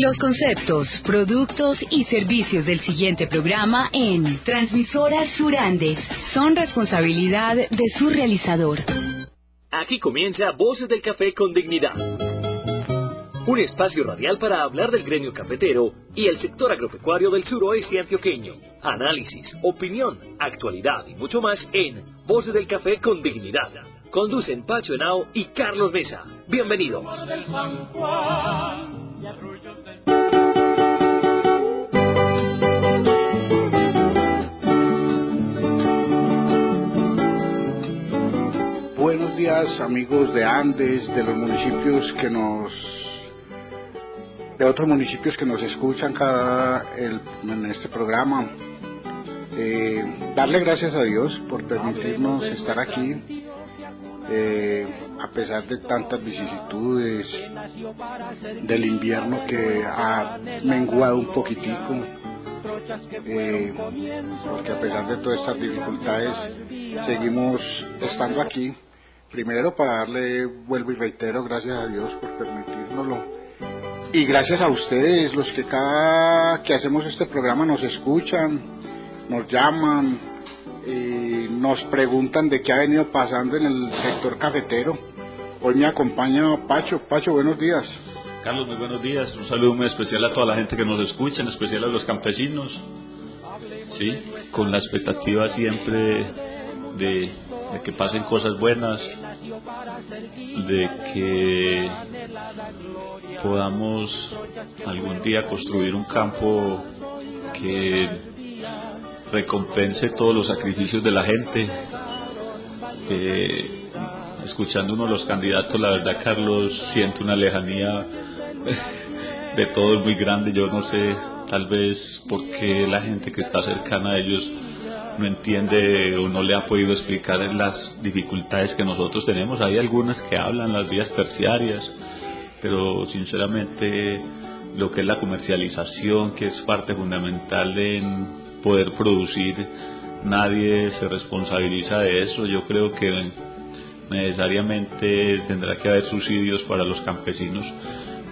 Los conceptos, productos y servicios del siguiente programa en Transmisoras Sur Andes son responsabilidad de su realizador. Aquí comienza Voces del Café con Dignidad. Un espacio radial para hablar del gremio cafetero y el sector agropecuario del suroeste antioqueño. Análisis, opinión, actualidad y mucho más en Voces del Café con Dignidad. Conducen Pacho Henao y Carlos Mesa. Bienvenidos. Buenos días, amigos de Andes, de los municipios de otros municipios que nos escuchan en este programa. Darle gracias a Dios por permitirnos estar aquí, a pesar de tantas vicisitudes del invierno que ha menguado un poquitico, porque a pesar de todas estas dificultades seguimos estando aquí. Primero, para darle, vuelvo y reitero, gracias a Dios por permitírnoslo. Y gracias a ustedes, los que cada que hacemos este programa nos escuchan, nos llaman, nos preguntan de qué ha venido pasando en el sector cafetero. Hoy me acompaña Pacho. Pacho, buenos días. Carlos, muy buenos días. Un saludo muy especial a toda la gente que nos escucha, en especial a los campesinos. Sí, con la expectativa siempre de que pasen cosas buenas, de que podamos algún día construir un campo que recompense todos los sacrificios de la gente. Escuchando uno de los candidatos, la verdad, Carlos, siento una lejanía de todos muy grande. Yo no sé, tal vez porque la gente que está cercana a ellos no entiende o no le ha podido explicar las dificultades que nosotros tenemos. Hay algunas que hablan las vías terciarias, pero sinceramente lo que es la comercialización, que es parte fundamental en poder producir, nadie se responsabiliza de eso. Yo creo que necesariamente tendrá que haber subsidios para los campesinos,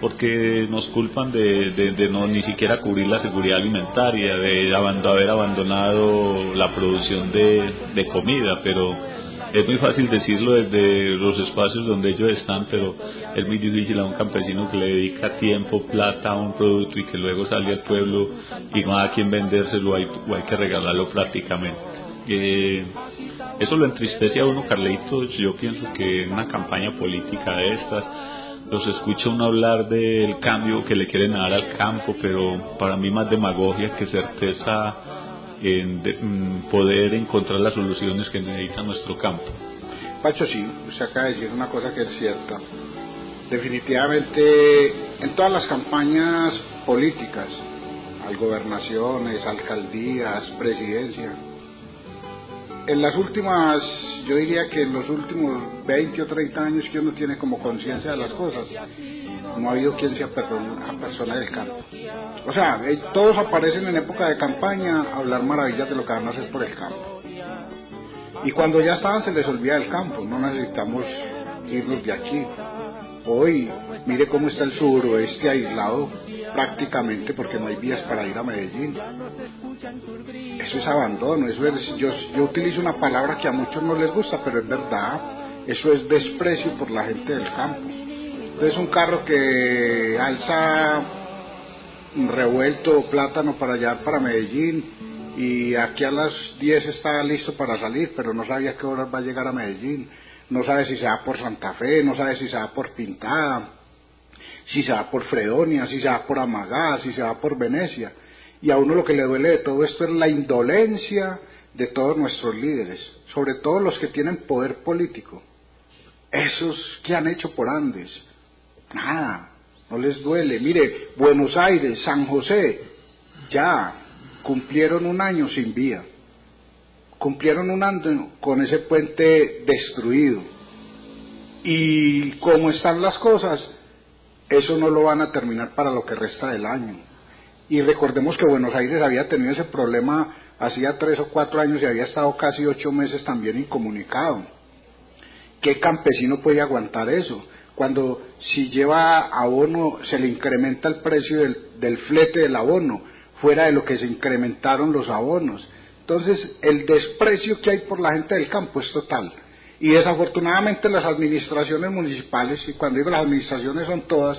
porque nos culpan de no ni siquiera cubrir la seguridad alimentaria, de haber abandonado la producción de comida, pero es muy fácil decirlo desde los espacios donde ellos están, pero es muy difícil a un campesino que le dedica tiempo, plata a un producto y que luego sale al pueblo y no hay a quien vendérselo o hay que regalarlo prácticamente. Eso lo entristece a uno, Carlitos. Yo pienso que en una campaña política de estas los escucha uno hablar del cambio que le quieren dar al campo, pero para mí más demagogia que certeza en poder encontrar las soluciones que necesita nuestro campo. Pacho, sí, usted acaba de decir una cosa que es cierta. Definitivamente, en todas las campañas políticas, hay gobernaciones, alcaldías, presidencia, en las últimas, yo diría que en los últimos 20 o 30 años que uno tiene como conciencia de las cosas, no ha habido quien sea persona del campo. O sea, todos aparecen en época de campaña a hablar maravillas de lo que van a hacer por el campo. Y cuando ya estaban se les olvida el campo, no necesitamos irnos de aquí. Hoy, mire cómo está el suroeste aislado prácticamente porque no hay vías para ir a Medellín. Eso es abandono, eso es, yo utilizo una palabra que a muchos no les gusta, pero es verdad, eso es desprecio por la gente del campo. Entonces un carro que alza revuelto plátano para allá, para Medellín, y aquí a las 10 está listo para salir, pero no sabía a qué hora va a llegar a Medellín, no sabe si se va por Santa Fe, no sabe si se va por Pintada, si se va por Fredonia, si se va por Amagá, si se va por Venecia. Y a uno lo que le duele de todo esto es la indolencia de todos nuestros líderes, sobre todo los que tienen poder político. Esos que han hecho por Andes, nada, no les duele. Mire, Buenos Aires, San José, ya cumplieron un año sin vía, cumplieron un año con ese puente destruido. Y como están las cosas, eso no lo van a terminar para lo que resta del año. Y recordemos que Buenos Aires había tenido ese problema hacía 3 o 4 años y había estado casi 8 meses también incomunicado. ¿Qué campesino puede aguantar eso? Cuando si lleva abono se le incrementa el precio del flete del abono, fuera de lo que se incrementaron los abonos. Entonces el desprecio que hay por la gente del campo es total. Y desafortunadamente las administraciones municipales, y cuando digo las administraciones son todas,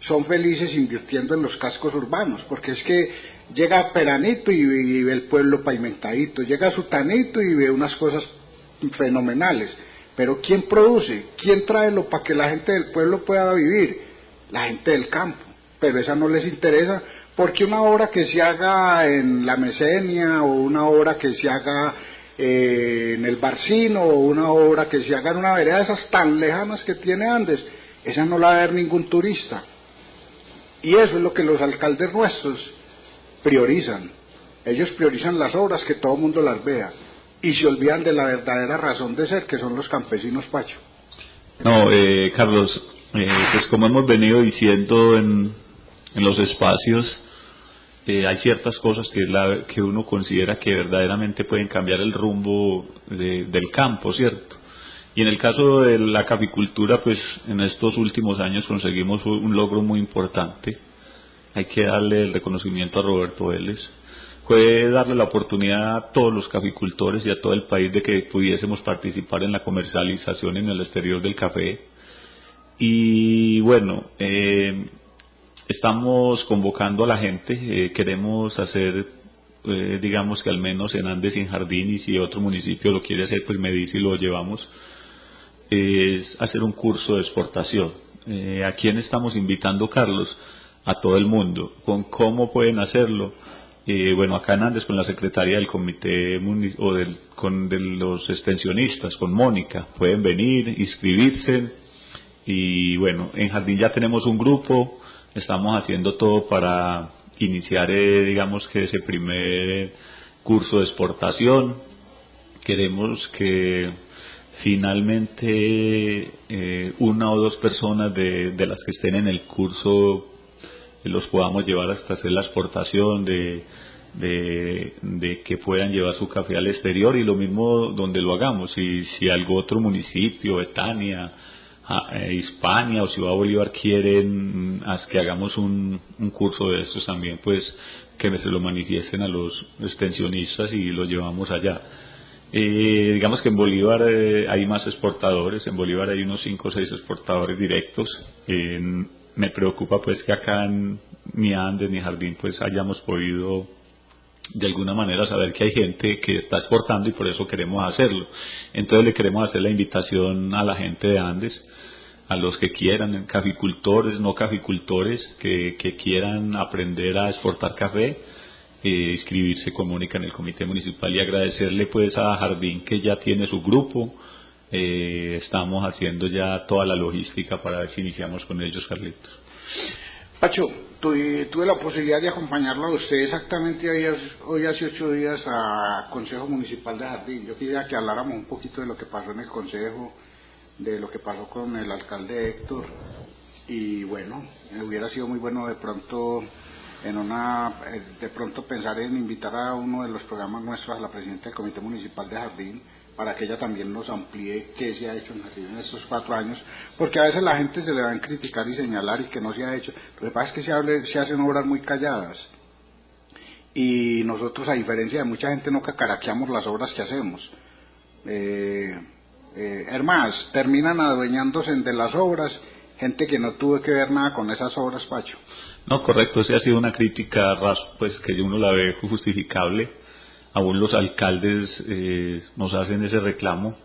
son felices invirtiendo en los cascos urbanos, porque es que llega Peranito y ve el pueblo pavimentadito, llega Sutanito y ve unas cosas fenomenales, pero ¿quién produce? ¿Quién trae lo para que la gente del pueblo pueda vivir? La gente del campo, pero esa no les interesa, porque una obra que se haga en la Mesenia, o una obra que se haga en el Barcino, o una obra que se haga en una vereda de esas tan lejanas que tiene Andes, esa no la va a ver ningún turista. Y eso es lo que los alcaldes nuestros priorizan. Ellos priorizan las obras, que todo el mundo las vea, y se olvidan de la verdadera razón de ser, que son los campesinos, Pacho. No, Carlos, pues como hemos venido diciendo en los espacios, hay ciertas cosas que uno considera que verdaderamente pueden cambiar el rumbo del campo, ¿cierto? Y en el caso de la caficultura, pues en estos últimos años conseguimos un logro muy importante. Hay que darle el reconocimiento a Roberto Vélez. Fue darle la oportunidad a todos los caficultores y a todo el país de que pudiésemos participar en la comercialización en el exterior del café. Y bueno, estamos convocando a la gente, queremos hacer, digamos que al menos en Andes y en Jardín, y si otro municipio lo quiere hacer, pues me dice y lo llevamos, es hacer un curso de exportación. ¿A quién estamos invitando, Carlos? A todo el mundo. ¿Con cómo pueden hacerlo? Bueno, acá en Andes con la secretaria del comité de los extensionistas, con Mónica, pueden venir, inscribirse. Y bueno, en Jardín ya tenemos un grupo, estamos haciendo todo para iniciar, digamos que ese primer curso de exportación. Queremos que finalmente una o dos personas de las que estén en el curso los podamos llevar hasta hacer la exportación, de que puedan llevar su café al exterior, y lo mismo donde lo hagamos. Si algún otro municipio, Betania, Hispania o Ciudad Bolívar quieren que hagamos un curso de estos también, pues que se lo manifiesten a los extensionistas y lo llevamos allá. Digamos que en Bolívar hay más exportadores, en Bolívar hay unos 5 o 6 exportadores directos. Me preocupa pues que acá ni Andes ni Jardín pues hayamos podido de alguna manera saber que hay gente que está exportando, y por eso queremos hacerlo. Entonces le queremos hacer la invitación a la gente de Andes, a los que quieran, caficultores, no caficultores, que quieran aprender a exportar café, inscribirse con Mónica en el comité municipal, y agradecerle pues a Jardín, que ya tiene su grupo. Estamos haciendo ya toda la logística para ver si iniciamos con ellos, Carlitos. Pacho, tuve la posibilidad de acompañarlo a usted exactamente hoy hace 8 días a Consejo Municipal de Jardín. Yo quería que habláramos un poquito de lo que pasó en el Consejo, de lo que pasó con el alcalde Héctor, y bueno, hubiera sido muy bueno de pronto pensar en invitar a uno de los programas nuestros a la presidenta del Comité Municipal de Jardín, para que ella también nos amplíe qué se ha hecho en Jardín en estos 4 años, porque a veces la gente se le va a criticar y señalar y que no se ha hecho. Lo que pasa es que se hacen obras muy calladas, y nosotros, a diferencia de mucha gente, no cacaraqueamos las obras que hacemos. Más, terminan adueñándose de las obras gente que no tuvo que ver nada con esas obras, Pacho. No, correcto, esa ha sido una crítica pues que uno la ve justificable. Aún los alcaldes nos hacen ese reclamo.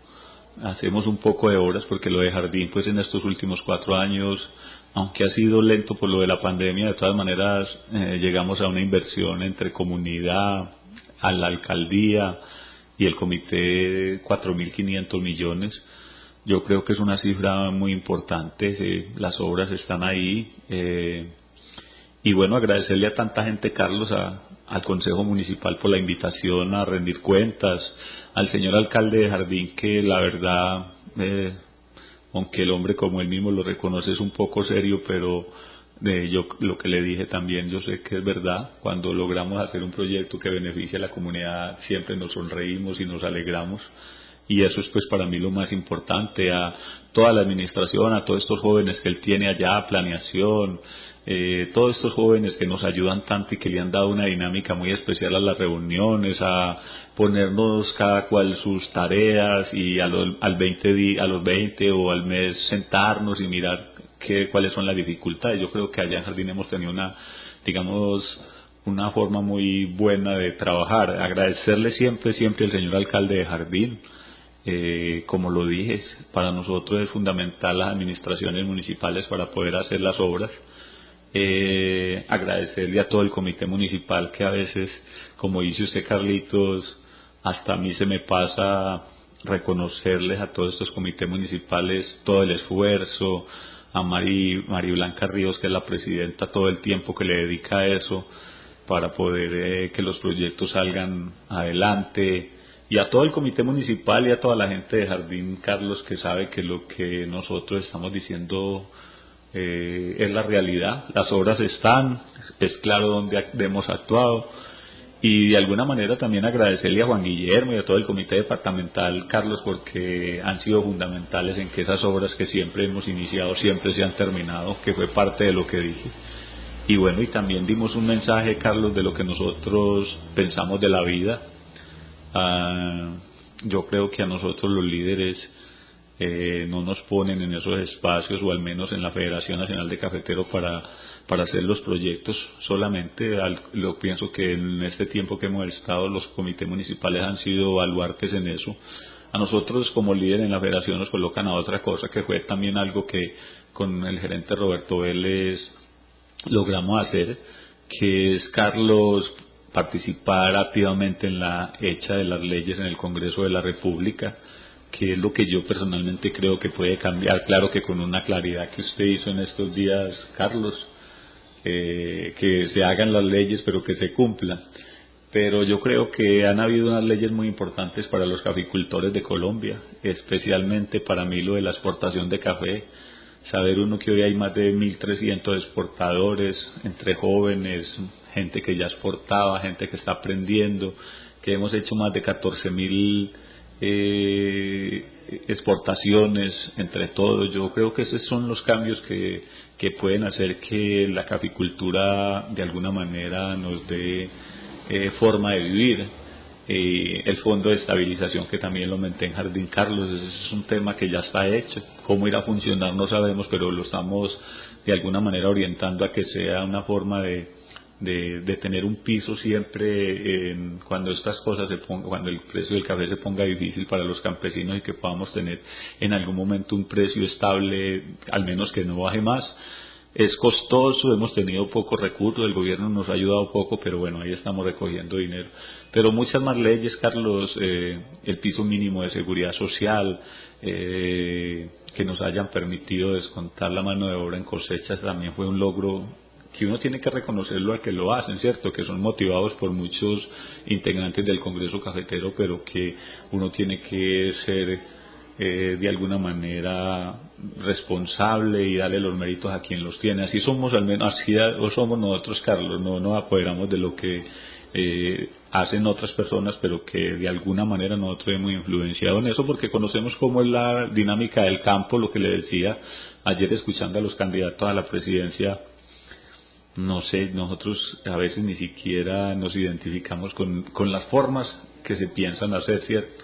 Hacemos un poco de obras, porque lo de Jardín pues en estos últimos 4 años, aunque ha sido lento por lo de la pandemia, de todas maneras llegamos a una inversión entre comunidad, a la alcaldía y el comité, 4.500 millones. Yo creo que es una cifra muy importante. Las obras están ahí, y bueno, agradecerle a tanta gente, Carlos, al Consejo Municipal por la invitación a rendir cuentas, al señor alcalde de Jardín, que la verdad, aunque el hombre, como él mismo lo reconoce, es un poco serio, pero yo lo que le dije también, yo sé que es verdad. Cuando logramos hacer un proyecto que beneficie a la comunidad, siempre nos sonreímos y nos alegramos. y eso es pues para mí lo más importante. A toda la administración, a todos estos jóvenes que él tiene allá, planeación, todos estos jóvenes que nos ayudan tanto y que le han dado una dinámica muy especial a las reuniones, a ponernos cada cual sus tareas y a los 20 o al mes sentarnos y mirar cuáles son las dificultades. Yo creo que allá en Jardín hemos tenido una forma muy buena de trabajar. Agradecerle siempre al señor alcalde de Jardín. Como lo dije, para nosotros es fundamental las administraciones municipales para poder hacer las obras. Agradecerle a todo el comité municipal, que a veces, como dice usted, Carlitos, hasta a mí se me pasa reconocerles a todos estos comités municipales todo el esfuerzo, a Mari Blanca Ríos, que es la presidenta, todo el tiempo que le dedica a eso para poder que los proyectos salgan adelante, y a todo el comité municipal y a toda la gente de Jardín, Carlos, que sabe que lo que nosotros estamos diciendo es la realidad. Las obras están, es claro dónde hemos actuado, y de alguna manera también agradecerle a Juan Guillermo y a todo el comité departamental, Carlos, porque han sido fundamentales en que esas obras que siempre hemos iniciado siempre se han terminado, que fue parte de lo que dije. Y bueno, y también dimos un mensaje, Carlos, de lo que nosotros pensamos de la vida. Yo creo que a nosotros los líderes no nos ponen en esos espacios, o al menos en la Federación Nacional de Cafeteros, para hacer los proyectos solamente. Lo pienso que en este tiempo que hemos estado, los comités municipales han sido baluartes en eso. A nosotros como líder en la federación nos colocan a otra cosa, que fue también algo que con el gerente Roberto Vélez logramos hacer, que es, Carlos, participar activamente en la hecha de las leyes en el Congreso de la República, que es lo que yo personalmente creo que puede cambiar. Claro que con una claridad que usted hizo en estos días, Carlos, que se hagan las leyes pero que se cumplan. Pero yo creo que han habido unas leyes muy importantes para los caficultores de Colombia, especialmente para mí lo de la exportación de café. Saber uno que hoy hay más de 1.300 exportadores, entre jóvenes, gente que ya exportaba, gente que está aprendiendo, que hemos hecho más de 14.000 exportaciones entre todos. Yo creo que esos son los cambios que pueden hacer que la caficultura de alguna manera nos dé forma de vivir. El fondo de estabilización, que también lo menté en Jardín, Carlos, ese es un tema que ya está hecho. Cómo irá a funcionar no sabemos, pero lo estamos de alguna manera orientando a que sea una forma de tener un piso siempre cuando estas cosas cuando el precio del café se ponga difícil para los campesinos, y que podamos tener en algún momento un precio estable, al menos que no baje más. Es costoso, hemos tenido pocos recursos, el gobierno nos ha ayudado poco, pero bueno, ahí estamos recogiendo dinero. Pero muchas más leyes, Carlos, el piso mínimo de seguridad social, que nos hayan permitido descontar la mano de obra en cosechas, también fue un logro que uno tiene que reconocerlo al que lo hacen, ¿cierto? Que son motivados por muchos integrantes del Congreso Cafetero, pero que uno tiene que ser de alguna manera responsable y darle los méritos a quien los tiene. Así somos, al menos así somos nosotros, Carlos. No nos apoderamos de lo que hacen otras personas, pero que de alguna manera nosotros hemos influenciado en eso, porque conocemos cómo es la dinámica del campo. Lo que le decía ayer escuchando a los candidatos a la presidencia, no sé, nosotros a veces ni siquiera nos identificamos con las formas que se piensan hacer, ¿cierto?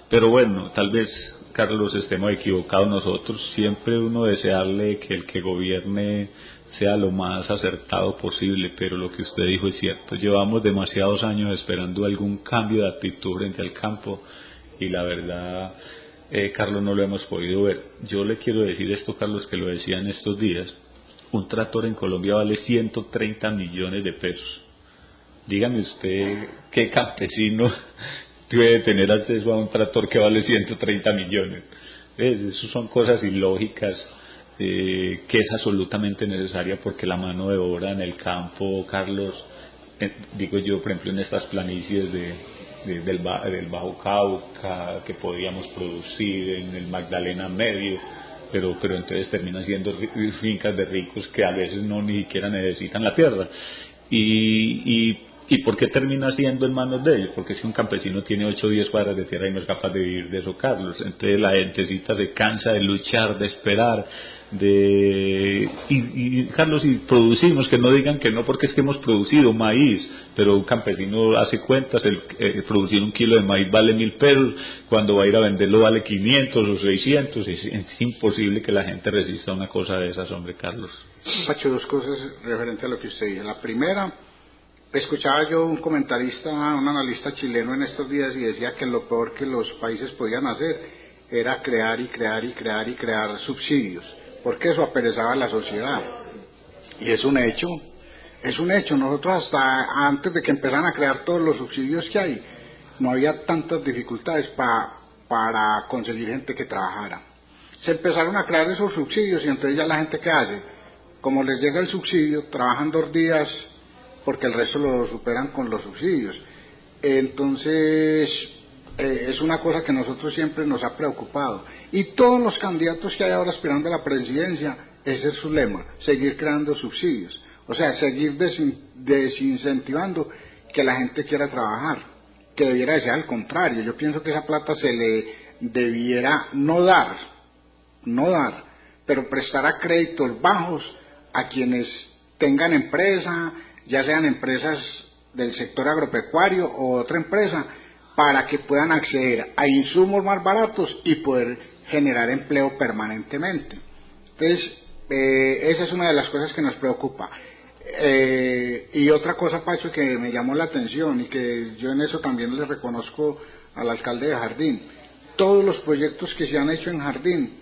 Pero bueno, tal vez, Carlos, estemos equivocados nosotros. Siempre uno desearle que el que gobierne sea lo más acertado posible, pero lo que usted dijo es cierto. Llevamos demasiados años esperando algún cambio de actitud frente al campo, y la verdad, Carlos, no lo hemos podido ver. Yo le quiero decir esto, Carlos, que lo decía en estos días. Un tractor en Colombia vale 130 millones de pesos. Dígame usted qué campesino puede tener acceso a un tractor que vale 130 millones. Eso son cosas ilógicas, que es absolutamente necesaria, porque la mano de obra en el campo, Carlos, digo yo, por ejemplo, en estas planicies del Bajo Cauca, que podíamos producir en el Magdalena Medio, pero entonces terminan siendo fincas de ricos que a veces no ni siquiera necesitan la tierra. Y ¿Y por qué termina siendo en manos de ellos? Porque si un campesino tiene 8 o 10 cuadras de tierra y no es capaz de vivir de eso, Carlos, entonces la gentecita se cansa de luchar, de esperar, Carlos, y producimos, que no digan que no, porque es que hemos producido maíz, pero un campesino hace cuentas, producir 1 kilo de maíz vale 1.000 pesos, cuando va a ir a venderlo vale 500 o 600, es imposible que la gente resista a una cosa de esas, hombre, Carlos. Pacho, 2 cosas referente a lo que usted dice. La primera, escuchaba yo un comentarista, un analista chileno en estos días, y decía que lo peor que los países podían hacer era crear subsidios, porque eso aperezaba a la sociedad. Y es un hecho. Nosotros hasta antes de que empezaran a crear todos los subsidios que hay, no había tantas dificultades para conseguir gente que trabajara. Se empezaron a crear esos subsidios y entonces ya la gente, ¿qué hace? Como les llega el subsidio, trabajan 2 días porque el resto lo superan con los subsidios. Entonces, es una cosa que a nosotros siempre nos ha preocupado. Y todos los candidatos que hay ahora aspirando a la presidencia, ese es su lema, seguir creando subsidios. O sea, seguir desincentivando que la gente quiera trabajar, que debiera de ser al contrario. Yo pienso que esa plata se le debiera no dar, pero prestar a créditos bajos a quienes tengan empresa, ya sean empresas del sector agropecuario o otra empresa, para que puedan acceder a insumos más baratos y poder generar empleo permanentemente. Entonces, esa es una de las cosas que nos preocupa. Y otra cosa, Pacho, que me llamó la atención y que yo en eso también le reconozco al alcalde de Jardín: todos los proyectos que se han hecho en Jardín,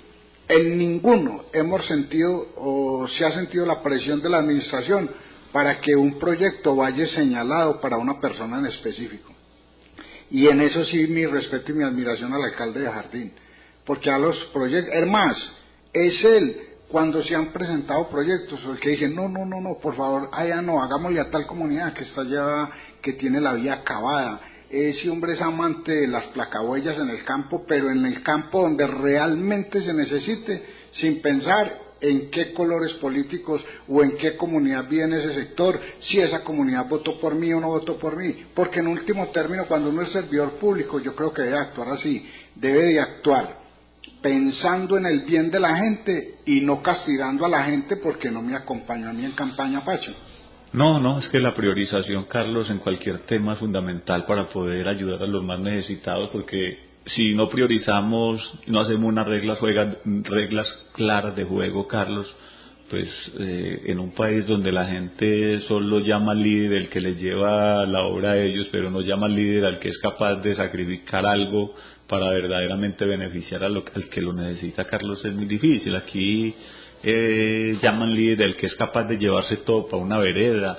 en ninguno hemos sentido o se ha sentido la presión de la administración para que un proyecto vaya señalado para una persona en específico. Y en eso sí, mi respeto y mi admiración al alcalde de Jardín, porque a los proyectos, es más, es él, cuando se han presentado proyectos, el que dice, no, por favor, allá no, hagámosle a tal comunidad que está allá, que tiene la vía acabada. Ese hombre es amante de las placahuellas en el campo, pero en el campo donde realmente se necesite, sin pensar en qué colores políticos o en qué comunidad vive en ese sector, si esa comunidad votó por mí o no votó por mí, porque en último término, cuando uno es servidor público, yo creo que debe actuar así, debe de actuar pensando en el bien de la gente y no castigando a la gente porque no me acompañó a mí en campaña, Pacho. No, es que la priorización, Carlos, en cualquier tema es fundamental para poder ayudar a los más necesitados, porque si no priorizamos, no hacemos unas reglas claras de juego, Carlos, pues en un país donde la gente solo llama al líder el que les lleva la obra a ellos, pero no llama al líder al que es capaz de sacrificar algo para verdaderamente beneficiar al que lo necesita, Carlos, es muy difícil. Aquí llaman líder el que es capaz de llevarse todo para una vereda.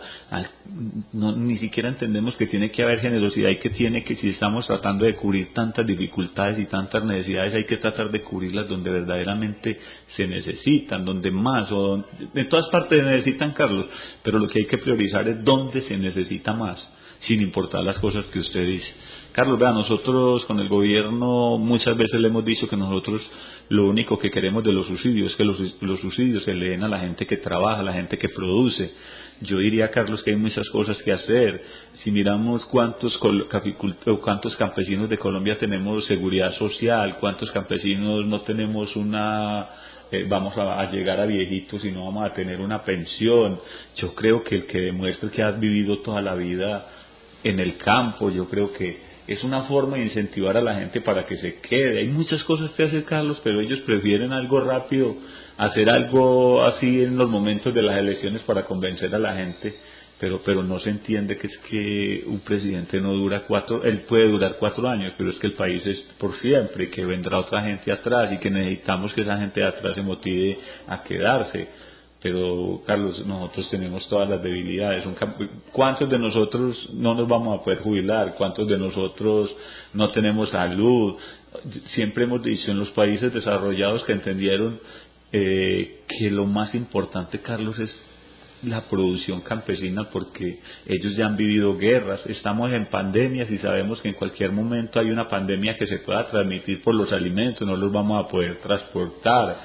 Ni siquiera entendemos que tiene que haber generosidad y que si estamos tratando de cubrir tantas dificultades y tantas necesidades, hay que tratar de cubrirlas donde verdaderamente se necesitan, donde más, en todas partes se necesitan, Carlos, pero lo que hay que priorizar es dónde se necesita más, sin importar las cosas que usted dice. Carlos, vea, nosotros con el gobierno muchas veces le hemos dicho que nosotros lo único que queremos de los subsidios es que los subsidios se le den a la gente que trabaja, a la gente que produce. Yo diría, Carlos, que hay muchas cosas que hacer. Si miramos cuántos campesinos de Colombia tenemos seguridad social, cuántos campesinos no tenemos vamos a llegar a viejitos y no vamos a tener una pensión. Yo creo que el que demuestre que has vivido toda la vida en el campo, yo creo que es una forma de incentivar a la gente para que se quede. Hay muchas cosas que hacer, Carlos, pero ellos prefieren algo rápido, hacer algo así en los momentos de las elecciones para convencer a la gente, pero no se entiende que es que un presidente no dura él puede durar 4 años, pero es que el país es por siempre, que vendrá otra gente atrás y que necesitamos que esa gente de atrás se motive a quedarse. Pero, Carlos, nosotros tenemos todas las debilidades. ¿Cuántos de nosotros no nos vamos a poder jubilar? ¿Cuántos de nosotros no tenemos salud? Siempre hemos dicho en los países desarrollados que entendieron que lo más importante, Carlos, es la producción campesina, porque ellos ya han vivido guerras, estamos en pandemias y sabemos que en cualquier momento hay una pandemia que se pueda transmitir por los alimentos, no los vamos a poder transportar.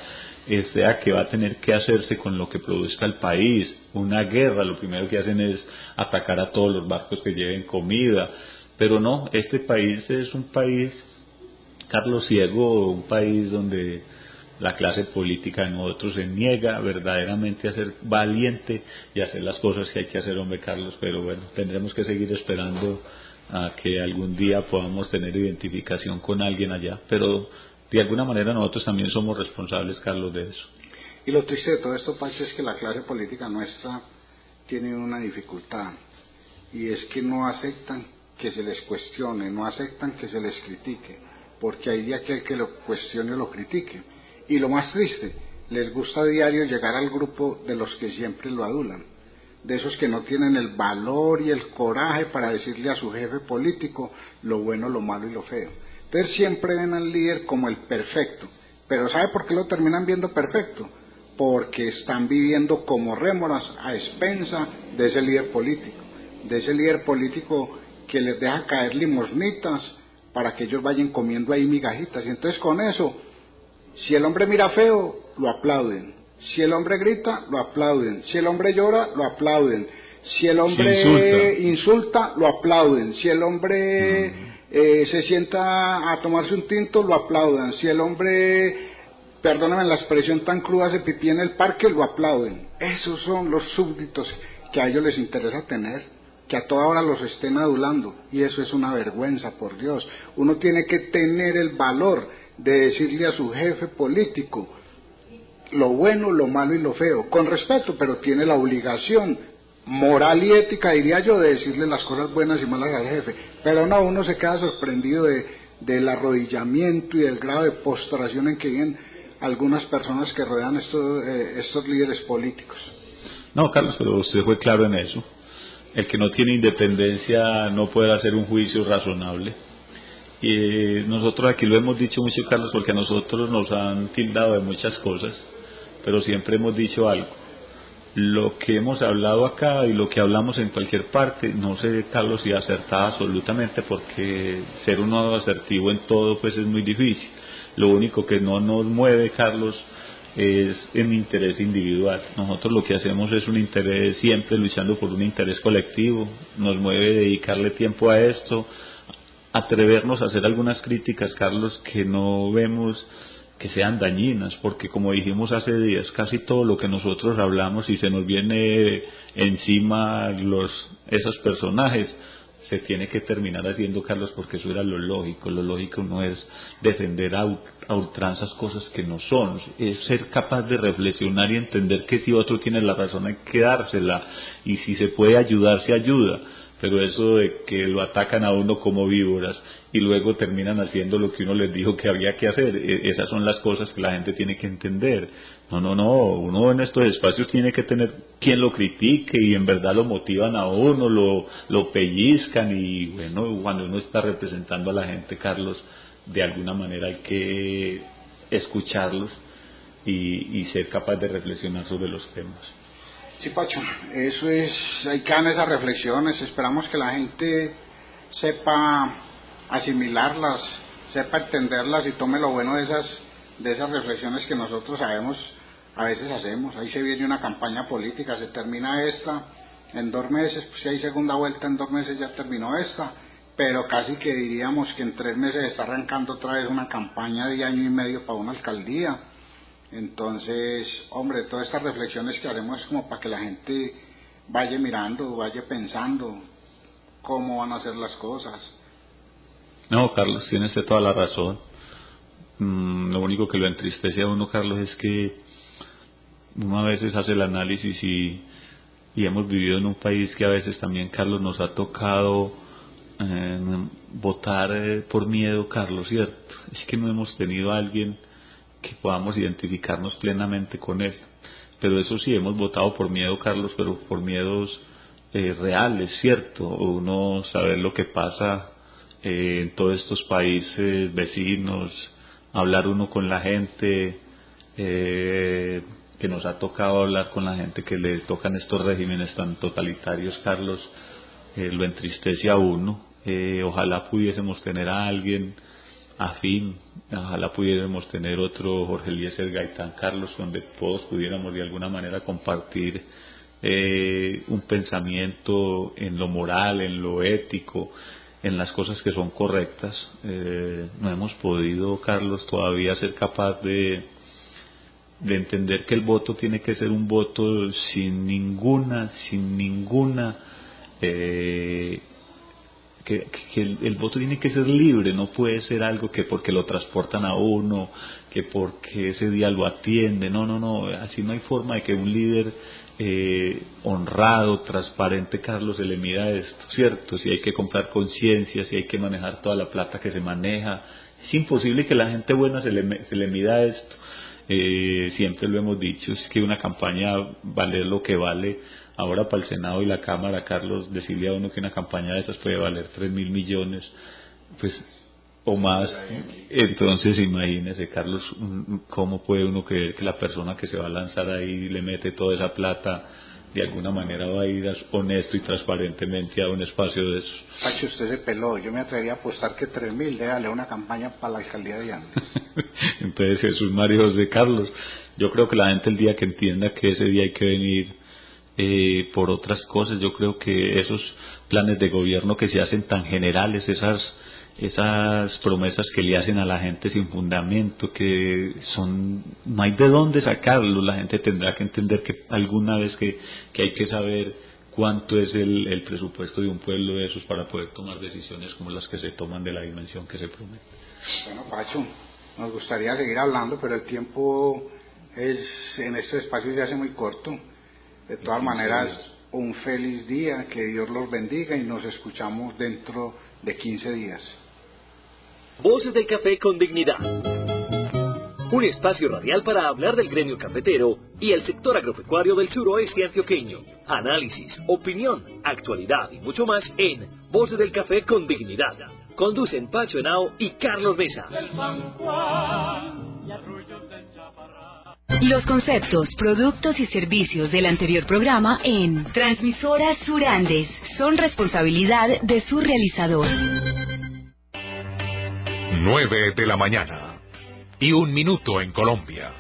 a que va a tener que hacerse con lo que produzca el país. Una guerra, lo primero que hacen es atacar a todos los barcos que lleven comida, pero no, este país es un país, Carlos, ciego, un país donde la clase política de nosotros se niega verdaderamente a ser valiente y a hacer las cosas que hay que hacer, hombre, Carlos, pero bueno, tendremos que seguir esperando a que algún día podamos tener identificación con alguien allá, pero de alguna manera nosotros también somos responsables, Carlos, de eso. Y lo triste de todo esto, Pacho, es que la clase política nuestra tiene una dificultad, y es que no aceptan que se les cuestione, no aceptan que se les critique, porque hay de aquel que lo cuestione o lo critique. Y lo más triste, les gusta a diario llegar al grupo de los que siempre lo adulan, de esos que no tienen el valor y el coraje para decirle a su jefe político lo bueno, lo malo y lo feo. Entonces siempre ven al líder como el perfecto, pero ¿sabe por qué lo terminan viendo perfecto? Porque están viviendo como rémoras a expensa de ese líder político que les deja caer limosnitas para que ellos vayan comiendo ahí migajitas. Y entonces con eso, si el hombre mira feo, lo aplauden; si el hombre grita, lo aplauden; si el hombre llora, lo aplauden; si el hombre insulta, lo aplauden; si el hombre se sienta a tomarse un tinto, lo aplaudan; si el hombre, perdóname la expresión tan cruda, hace pipí en el parque, lo aplauden. Esos son los súbditos que a ellos les interesa tener, que a toda hora los estén adulando, y eso es una vergüenza, por Dios. Uno tiene que tener el valor de decirle a su jefe político lo bueno, lo malo y lo feo, con respeto, pero tiene la obligación moral y ética, diría yo, de decirle las cosas buenas y malas al jefe. Pero no, uno se queda sorprendido del arrodillamiento y del grado de postración en que viven algunas personas que rodean estos líderes políticos. No, Carlos, pero usted fue claro en eso. El que no tiene independencia no puede hacer un juicio razonable. Y nosotros aquí lo hemos dicho mucho, Carlos, porque a nosotros nos han tildado de muchas cosas, pero siempre hemos dicho algo. Lo que hemos hablado acá y lo que hablamos en cualquier parte, no sé, Carlos, si acertaba absolutamente, porque ser uno asertivo en todo pues es muy difícil. Lo único que no nos mueve, Carlos, es un interés individual. Nosotros lo que hacemos es un interés, siempre luchando por un interés colectivo. Nos mueve dedicarle tiempo a esto, atrevernos a hacer algunas críticas, Carlos, que no vemos que sean dañinas, porque como dijimos hace días, casi todo lo que nosotros hablamos y se nos viene encima esos personajes, se tiene que terminar haciendo, Carlos, porque eso era lo lógico. Lo lógico no es defender a ultranzas cosas que no son, es ser capaz de reflexionar y entender que si otro tiene la razón hay que dársela, y si se puede ayudar, se ayuda. Pero eso de que lo atacan a uno como víboras y luego terminan haciendo lo que uno les dijo que había que hacer, esas son las cosas que la gente tiene que entender. No, uno en estos espacios tiene que tener quien lo critique y en verdad lo motivan a uno, lo pellizcan, y bueno, cuando uno está representando a la gente, Carlos, de alguna manera hay que escucharlos y ser capaz de reflexionar sobre los temas. Sí, Pacho, eso es, ahí quedan esas reflexiones. Esperamos que la gente sepa asimilarlas, sepa entenderlas y tome lo bueno de esas reflexiones que nosotros sabemos, a veces hacemos. Ahí se viene una campaña política, se termina esta, en 2 meses, pues si hay segunda vuelta, en 2 meses ya terminó esta, pero casi que diríamos que en 3 meses está arrancando otra vez una campaña de año y medio para una alcaldía. Entonces, hombre, todas estas reflexiones que haremos es como para que la gente vaya mirando, vaya pensando cómo van a ser las cosas. No, Carlos, tiene usted toda la razón. Lo único que lo entristece a uno, Carlos, es que uno a veces hace el análisis y hemos vivido en un país que a veces también, Carlos, nos ha tocado votar por miedo, Carlos, ¿cierto? Es que no hemos tenido a alguien que podamos identificarnos plenamente con él, pero eso sí, hemos votado por miedo, Carlos, pero por miedos reales, ¿cierto? Uno saber lo que pasa en todos estos países vecinos, hablar uno con la gente, que nos ha tocado hablar con la gente que le tocan estos regímenes tan totalitarios, Carlos, lo entristece a uno. Ojalá pudiésemos tener a alguien afín. Ojalá pudiéramos tener otro Jorge Eliezer Gaitán Carlos, donde todos pudiéramos de alguna manera compartir un pensamiento en lo moral, en lo ético, en las cosas que son correctas. No hemos podido, Carlos, todavía ser capaz de entender que el voto tiene que ser un voto sin ninguna que el voto tiene que ser libre, no puede ser algo que porque lo transportan a uno, que porque ese día lo atiende, no, así no hay forma de que un líder honrado, transparente, Carlos, se le mida esto, ¿cierto? Si hay que comprar conciencia, si hay que manejar toda la plata que se maneja, es imposible que la gente buena se le mida esto. Siempre lo hemos dicho, es que una campaña valer lo que vale. Ahora para el Senado y la Cámara, Carlos, decirle a uno que una campaña de esas puede valer 3.000 millones, pues, o más. Entonces imagínese, Carlos, cómo puede uno creer que la persona que se va a lanzar ahí le mete toda esa plata, de alguna manera va a ir honesto y transparentemente a un espacio de esos. Pacho, usted se peló. Yo me atrevería a apostar que 3.000, déjale una campaña para la alcaldía de Andes. Entonces, Jesús María José Carlos, yo creo que la gente el día que entienda que ese día hay que venir por otras cosas, yo creo que esos planes de gobierno que se hacen tan generales, esas promesas que le hacen a la gente sin fundamento, que no hay de dónde sacarlo, la gente tendrá que entender que alguna vez que hay que saber cuánto es el presupuesto de un pueblo de esos para poder tomar decisiones como las que se toman de la dimensión que se promete. Bueno, Pacho, nos gustaría seguir hablando, pero el tiempo en este espacio se hace muy corto. De todas maneras, un feliz día, que Dios los bendiga y nos escuchamos dentro de 15 días. Voces del Café con Dignidad. Un espacio radial para hablar del gremio cafetero y el sector agropecuario del suroeste antioqueño. Análisis, opinión, actualidad y mucho más en Voces del Café con Dignidad. Conducen Pacho Henao y Carlos Mesa. Los conceptos, productos y servicios del anterior programa en Transmisoras Sur Andes son responsabilidad de su realizador. 9 de la mañana y 1 minuto en Colombia.